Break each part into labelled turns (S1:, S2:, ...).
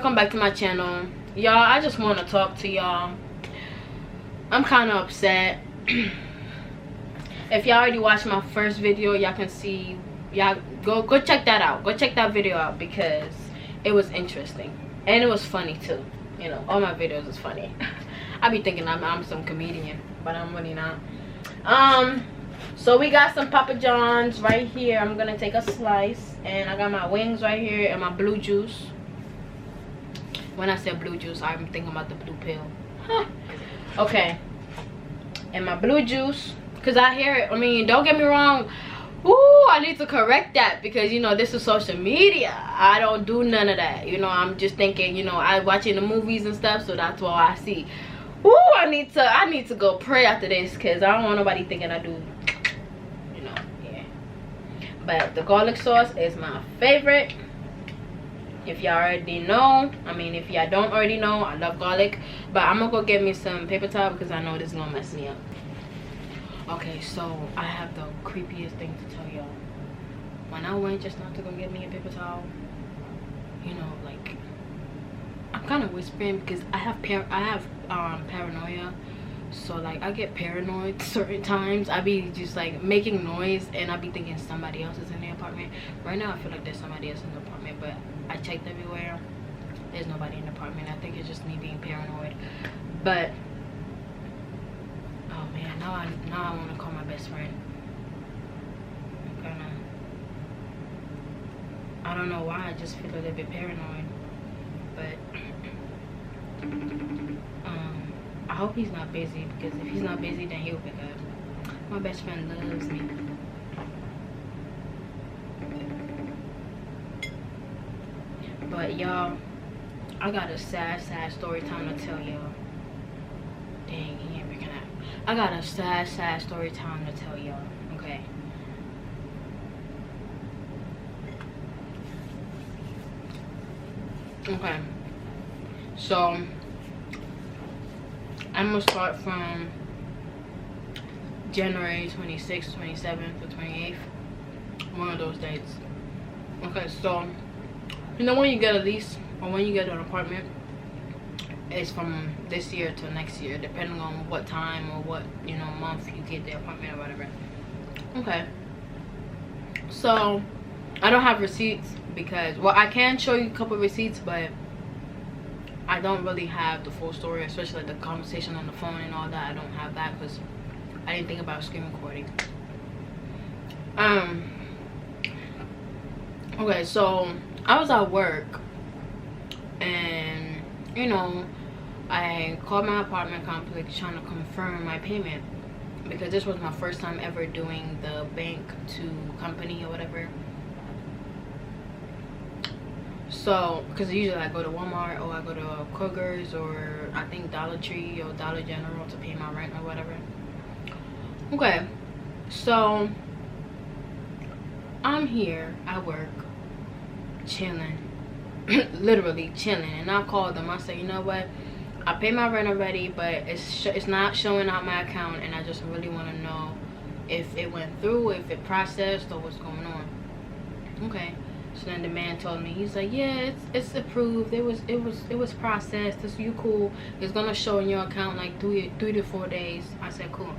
S1: welcome back to my channel. Y'all, I just want to talk to y'all. I'm kind of upset. If y'all already watched my first video, y'all can see, y'all go check that out. Go check that video out because it was interesting and it was funny too. You know, all my videos is funny. I be thinking I'm some comedian, but I'm really not. So we got some Papa John's right here. I'm gonna take a slice, and I got my wings right here and my blue juice. When I say blue juice, I'm thinking about the blue pill. Huh. Okay, and my blue juice, because I hear it. I mean, don't get me wrong. Ooh, I need to correct that because, you know, this is social media. I don't do none of that. You know, I'm just thinking, you know, I watching the movies and stuff, so that's all I see. Ooh, I need to go pray after this because I don't want nobody thinking I do, you know, yeah. But the garlic sauce is my favorite. If y'all already know, I mean, if y'all don't already know, I love garlic. But I'm gonna go get me some paper towel because I know this is gonna mess me up. Okay, so I have the creepiest thing to tell y'all. When I went just now to go get me a paper towel, you know, like, I'm kind of whispering because I have paranoia. So like, I get paranoid certain times. I be just like making noise and I be thinking somebody else is in the apartment. Right now I feel like there's somebody else in the apartment, but I checked everywhere. There's nobody in the apartment. I think it's just me being paranoid. But oh man, now I want to call my best friend. I don't know why, I just feel a little bit paranoid. But I hope he's not busy, because if he's not busy, then he'll pick up. My best friend loves me. But y'all, I got a sad story time to tell y'all. Dang, he ain't picking up. I got a sad story time to tell y'all. Okay. Okay. So I'm gonna start from January 26th, 27th, or 28th. One of those dates. Okay, so you know when you get a lease or when you get an apartment, it's from this year to next year, depending on what time or what, you know, month you get the apartment or whatever. Okay. So I don't have receipts because, well, I can show you a couple receipts, but I don't really have the full story, especially like the conversation on the phone and all that. I don't have that because I didn't think about screen recording. Okay, so I was at work and, you know, I called my apartment complex trying to confirm my payment because this was my first time ever doing the bank to company or whatever. So, because usually I go to Walmart or I go to Kroger's or I think Dollar Tree or Dollar General to pay my rent or whatever. Okay, so I'm here at work chilling, literally chilling, and I called them. I said, you know what, I paid my rent already, but it's not showing out my account, and I just really want to know if it went through, if it processed, or what's going on. Okay. So then the man told me, he's like, yeah, it's approved. It was processed. It's you cool. It's gonna show in your account like 3 to 4 days. I said, cool.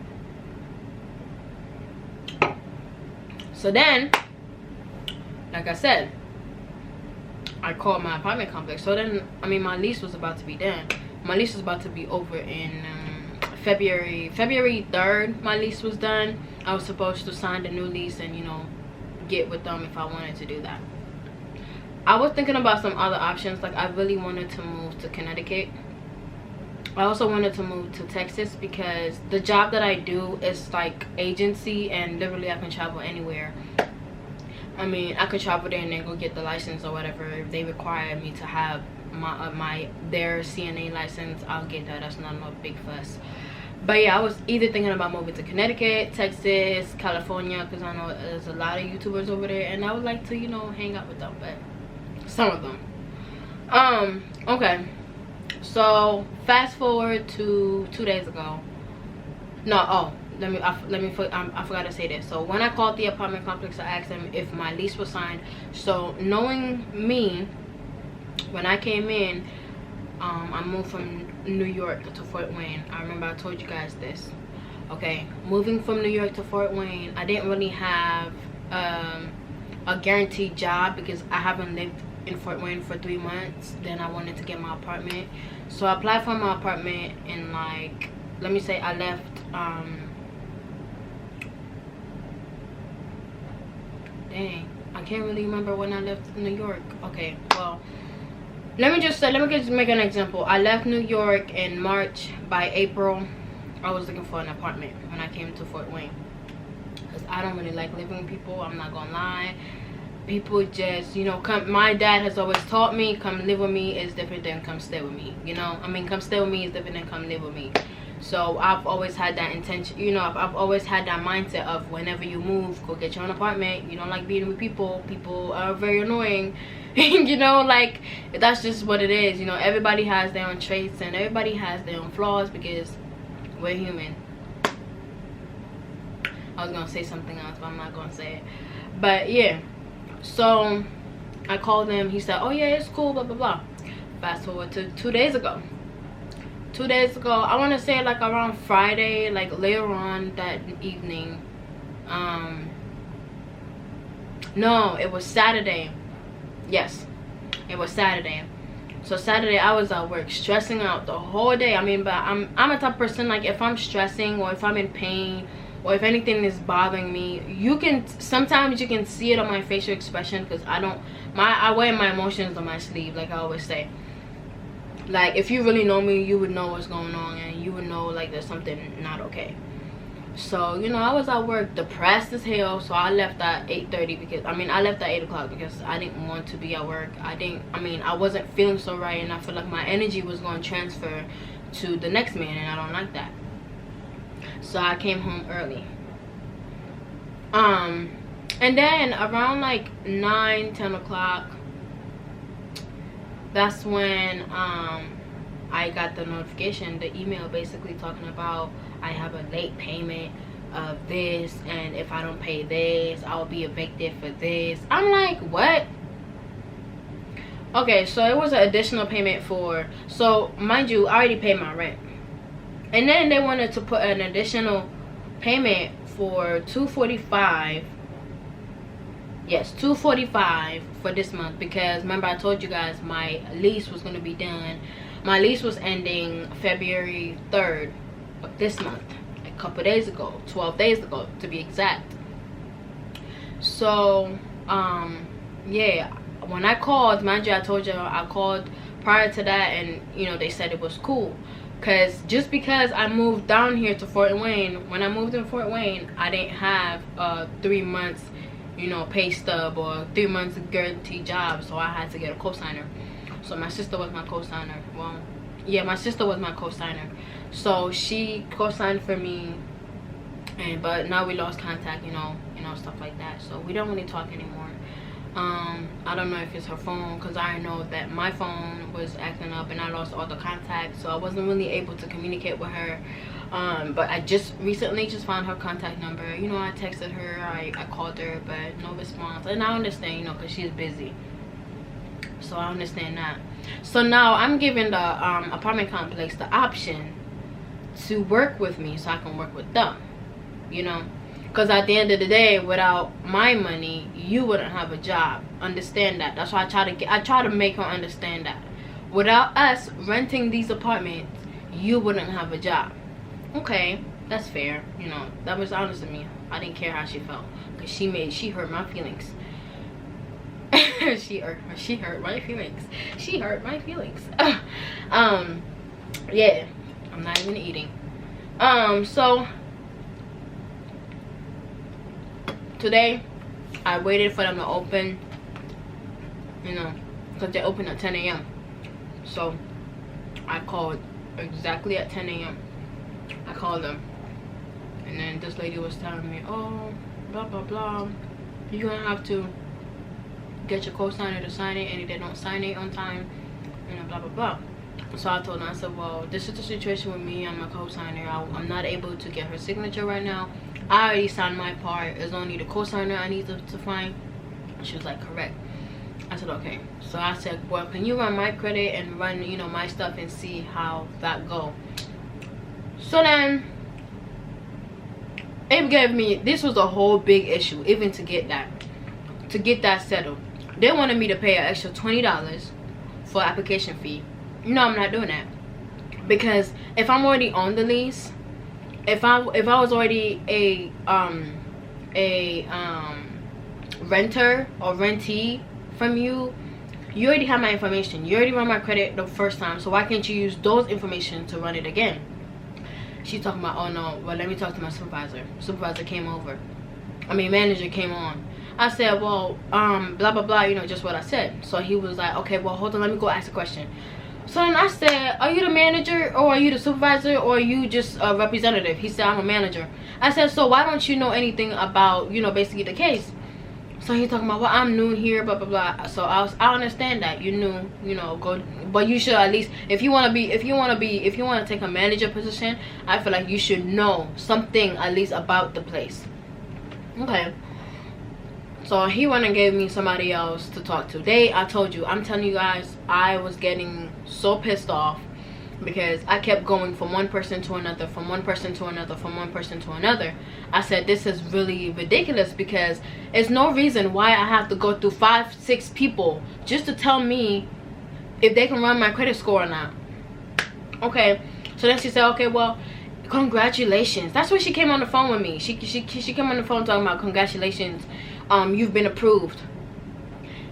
S1: So then, like I said, I called my apartment complex. So then, I mean, my lease was about to be done. My lease was about to be over in February 3rd. My lease was done. I was supposed to sign the new lease and, you know, get with them if I wanted to do that. I was thinking about some other options. Like, I really wanted to move to Connecticut. I also wanted to move to Texas because the job that I do is like agency, and literally I can travel anywhere. I mean, I could travel there and then go get the license or whatever. If they require me to have their CNA license, I'll get that. That's not no big fuss. But yeah, I was either thinking about moving to Connecticut, Texas, California, because I know there's a lot of YouTubers over there, and I would like to, you know, hang out with them, but some of them. Okay, so fast forward to 2 days ago. No, oh, I forgot to say this. So when I called the apartment complex, I asked them if my lease was signed. So knowing me, when I came in, I moved from New York to Fort Wayne. I remember I told you guys this. Okay, moving from New York to Fort Wayne, I didn't really have a guaranteed job because I haven't lived in Fort Wayne for 3 months. Then I wanted to get my apartment, so I applied for my apartment, and like, let me say I left dang, I can't really remember when I left New York. Okay, well, let me just make an example. I left New York in March. By April, I was looking for an apartment when I came to Fort Wayne, because I don't really like living with people. I'm not gonna lie. People just, you know, come. My dad has always taught me, come live with me is different than come stay with me. You know, I mean, come stay with me is different than come live with me. So I've always had that intention, you know, I've always had that mindset of whenever you move, go get your own apartment. You don't like being with people. People are very annoying. You know, like, that's just what it is. You know, everybody has their own traits and everybody has their own flaws, because we're human. I was gonna say something else, but I'm not gonna say it. But yeah, so I called him. He said, oh yeah, it's cool, blah blah blah. Fast forward to 2 days ago. 2 days ago, I want to say like around Friday, like later on that evening. No, it was Saturday. Yes, it was Saturday. So Saturday I was at work stressing out the whole day. I mean, but I'm a type of person, like, if I'm stressing or if I'm in pain or if anything is bothering me, sometimes you can see it on my facial expression, because I wear my emotions on my sleeve, like I always say. Like, if you really know me, you would know what's going on, and you would know like there's something not okay. So, you know, I was at work depressed as hell. So I left at 8:30 because I left at 8 o'clock because I didn't want to be at work. I wasn't feeling so right, and I feel like my energy was going to transfer to the next man, and I don't like that. So I came home early. And then around like 9-10 o'clock, that's when I got the notification, the email basically talking about I have a late payment of this, and if I don't pay this, I'll be evicted for this. I'm like, what? Okay, so it was an additional payment for, so mind you, I already paid my rent, and then they wanted to put an additional payment for $245. Yes, $245 for this month, because remember I told you guys my lease was going to be done. My lease was ending February 3rd of this month, a couple days ago, 12 days ago to be exact. So yeah, when I called, mind you, I told you I called prior to that, and you know, they said it was cool, because just because I moved down here to Fort Wayne, when I moved in Fort Wayne, I didn't have 3 months, you know, pay stub or 3 months guaranteed job, so I had to get a cosigner. So my sister was my cosigner. Well, yeah, my sister was my cosigner, so she co-signed for me, but now we lost contact, you know, stuff like that, so we don't really talk anymore. I don't know if it's her phone, because I know that my phone was acting up and I lost all the contacts, so I wasn't really able to communicate with her. But I just recently found her contact number. You know, I texted her, I called her, but no response. And I understand, you know, because she's busy, so I understand that. So now I'm giving the apartment complex the option to work with me, so I can work with them, you know, because at the end of the day, without my money, you wouldn't have a job. Understand that. That's why I try to make her understand that without us renting these apartments, you wouldn't have a job. Okay, that's fair. You know, that was honest to me. I didn't care how she felt, because she hurt my feelings. she hurt my feelings. She hurt my feelings. Yeah, I'm not even eating. So today I waited for them to open, you know, because they open at 10 a.m. So I called exactly at 10 a.m. I called them, and then this lady was telling me, oh, blah blah blah, you're gonna have to get your co-signer to sign it, and if they don't sign it on time, you know, blah blah blah. So I told her, I said, well, this is the situation with me. I'm a co-signer. I'm not able to get her signature right now. I already signed my part. It's only the co-signer I need to find. She was like, correct. I said, okay. So I said, well, can you run my credit and run, you know, my stuff and see how that go? So then it gave me, this was a whole big issue even to get that settled. They wanted me to pay an extra $20 for application fee. No, I'm not doing that, because if I'm already on the lease, if I was already a renter or rentee from you, you already have my information. You already run my credit the first time, so why can't you use those information to run it again? She's talking about, oh no, well, let me talk to my supervisor. Supervisor came over. I mean, manager came on. I said, well, blah, blah, blah, you know, just what I said. So he was like, okay, well, hold on, let me go ask a question. So then I said, are you the manager, or are you the supervisor, or are you just a representative? He said, I'm a manager. I said, so why don't you know anything about, you know, basically the case? So he's talking about, well, I'm new here, blah, blah, blah. So I understand that you knew, you know, go, but you should at least, if you want to take a manager position, I feel like you should know something at least about the place. Okay. So he went and gave me somebody else to talk to. I told you, I'm telling you guys, I was getting so pissed off because I kept going from one person to another, from one person to another, from one person to another. I said, this is really ridiculous, because there's no reason why I have to go through 5-6 people just to tell me if they can run my credit score or not. Okay, so then she said, okay, well, congratulations. That's when she came on the phone with me. She came on the phone talking about, congratulations, you've been approved.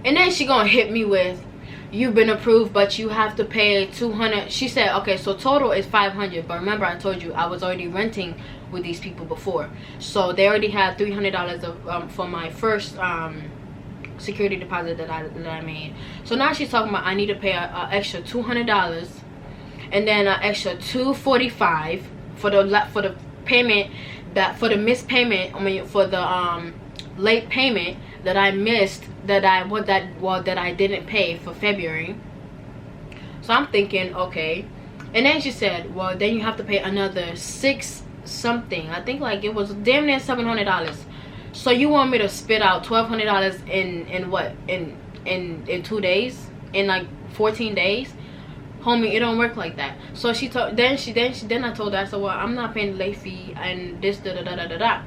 S1: And then she gonna hit me with, you've been approved, but you have to pay $200. She said, okay, so total is $500, but remember I told you I was already renting with these people before, so they already had $300 of for my first security deposit that I made. So now she's talking about I need to pay an extra $200 and then an extra $245 for the payment, that for the missed payment, I mean for the late payment that I missed, that I didn't pay for February. So I'm thinking, okay. And then she said, well, then you have to pay another $6 something. I think like it was damn near $700. So you want me to spit out $1,200 in what, in 2 days, in like 14 days? Homie, it don't work like that. So she told, then I told her, I said, well, I'm not paying the late fee and this da da da da da da.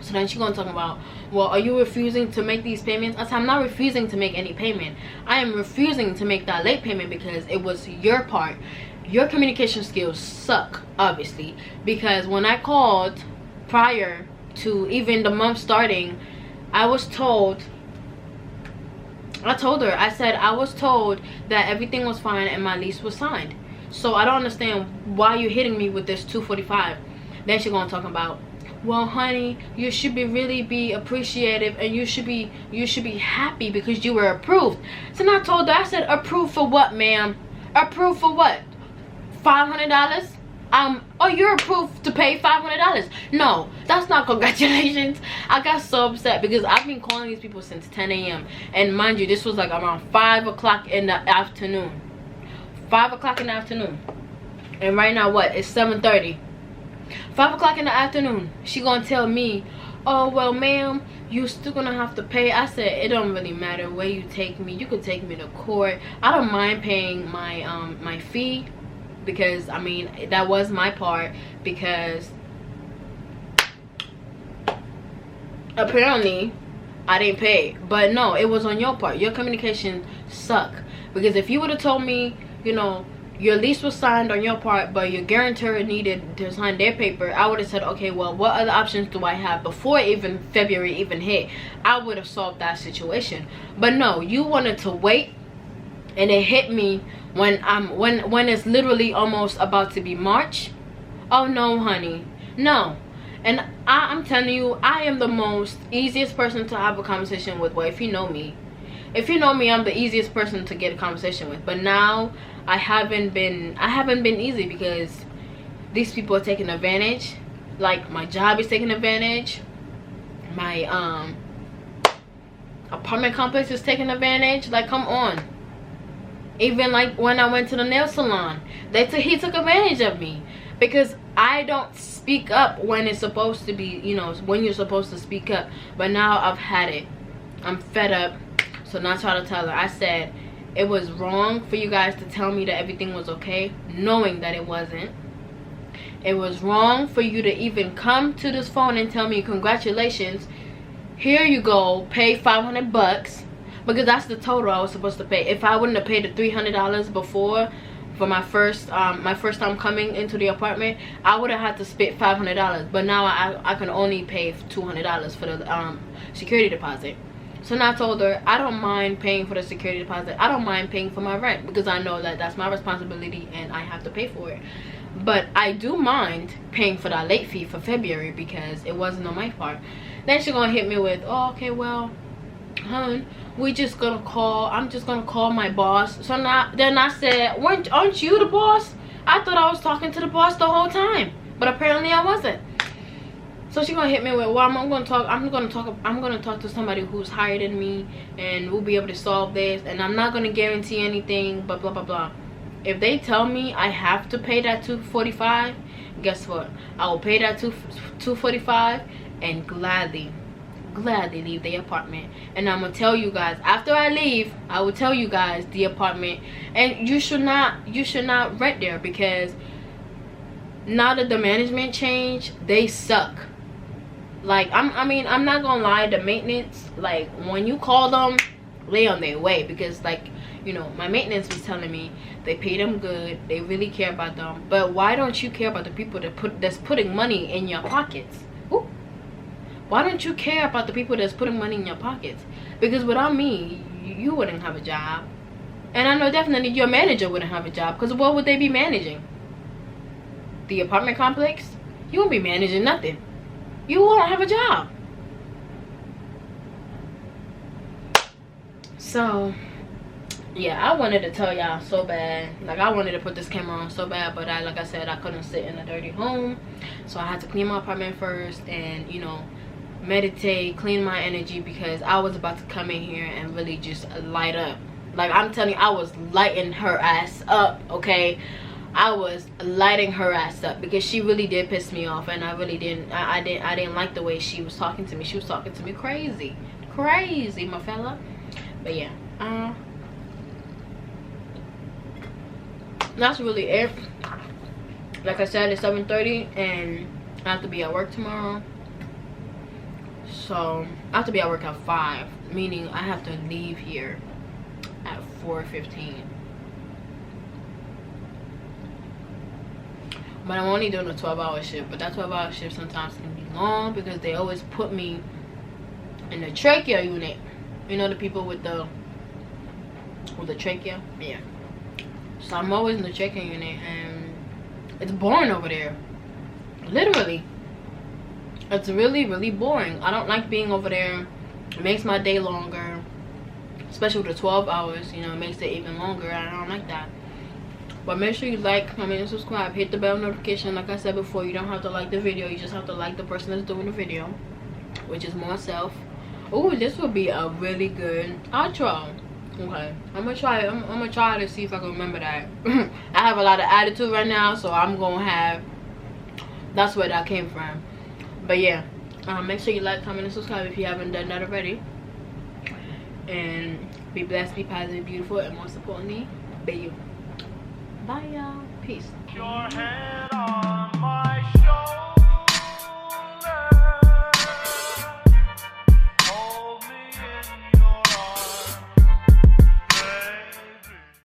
S1: So then she gonna talk about, well, are you refusing to make these payments? I said, I'm not refusing to make any payment. I am refusing to make that late payment because it was your part. Your communication skills suck, obviously, because when I called prior to even the month starting, I told her, I said I was told that everything was fine and my lease was signed. So I don't understand why you're hitting me with this $245. Then she gonna talk about, well, honey, you should really be appreciative, and you should be happy because you were approved. So I told her, I said, approved for what, ma'am? Approved for what? $500? Oh, you're approved to pay $500? No, that's not congratulations. I got so upset because I've been calling these people since 10 a.m. and mind you, this was like around 5 o'clock in the afternoon. 5 o'clock in the afternoon, and right now what? It's 7:30. 5 o'clock in the afternoon. She gonna tell me, oh, well, ma'am, you still gonna have to pay. I said, it don't really matter where you take me. You could take me to court. I don't mind paying my my fee, because I mean that was my part, because apparently I didn't pay. But no, it was on your part. Your communication suck, because if you would have told me, you know, your lease was signed on your part, but your guarantor needed to sign their paper, I would have said, okay, well, what other options do I have before even February even hit? I would have solved that situation. But no, you wanted to wait, and it hit me when it's literally almost about to be March. Oh no, honey, no. And I'm telling you, I am the most easiest person to have a conversation with. Well, if you know me, I'm the easiest person to get a conversation with. But now I haven't been easy, because these people are taking advantage. Like, my job is taking advantage. My apartment complex is taking advantage. Like, come on. Even like when I went to the nail salon, he took advantage of me, because I don't speak up when it's supposed to be, you know, when you're supposed to speak up. But now I've had it. I'm fed up. So now I try to tell her, I said it was wrong for you guys to tell me that everything was okay, knowing that it wasn't. It was wrong for you to even come to this phone and tell me congratulations. Here you go, pay 500 bucks, because that's the total I was supposed to pay. If I wouldn't have paid the $300 before for my first time coming into the apartment, I would have had to spend $500. But now I can only pay $200 for the security deposit. So now I told her I don't mind paying for the security deposit. I don't mind paying for my rent, because I know that that's my responsibility and I have to pay for it. But I do mind paying for that late fee for February because it wasn't on my part. Then she's gonna hit me with, oh, okay, well, hun, I'm just gonna call my boss. So now, then I said, aren't you the boss? I thought I was talking to the boss the whole time, but apparently I wasn't. So she's gonna hit me with, well, I'm gonna talk to somebody who's higher than me, and we'll be able to solve this, and I'm not gonna guarantee anything, but blah blah blah. If they tell me I have to pay that $245, guess what? I will pay that $245 and gladly leave the apartment. And I'm gonna tell you guys, after I leave, I will tell you guys the apartment, and you should not rent there, because now that the management changed, they suck. Like, I'm not gonna lie, the maintenance, like, when you call them, they on their way, because, like, you know, my maintenance was telling me they pay them good, they really care about them. But why don't you care about the people that's putting money in your pockets? Ooh. Why don't you care about the people that's putting money in your pockets? Because without me, you wouldn't have a job, and I know definitely your manager wouldn't have a job, because what would they be managing? The apartment complex? You won't be managing nothing. You won't have a job. So yeah, I wanted to tell y'all so bad. Like, I wanted to put this camera on so bad, but like I said, I couldn't sit in a dirty home. So I had to clean my apartment first and, you know, meditate, clean my energy, because I was about to come in here and really just light up. Like, I'm telling you, I was lighting her ass up, okay? I was lighting her ass up, because she really did piss me off, and I really didn't. I didn't like the way she was talking to me. She was talking to me crazy, my fella. But yeah, that's really it. Like I said, it's 7:30 and I have to be at work tomorrow. So I have to be at work at 5, meaning I have to leave here at 4:15. But I'm only doing a 12-hour shift, but that 12-hour shift sometimes can be long, because they always put me in the trachea unit. You know, the people with the trachea? Yeah. So I'm always in the trachea unit, and it's boring over there. Literally. It's really, really boring. I don't like being over there. It makes my day longer. Especially with the 12 hours, you know, it makes it even longer. I don't like that. But make sure you like, comment, and subscribe. Hit the bell notification. Like I said before, you don't have to like the video. You just have to like the person that's doing the video, which is myself. Oh, this would be a really good outro. Okay, I'm gonna try to see if I can remember that. I have a lot of attitude right now, so I'm gonna have, that's where that came from. But yeah, make sure you like, comment, and subscribe if you haven't done that already. And be blessed, be positive, beautiful, and most importantly, be you. Bye y'all. Peace. Your head on my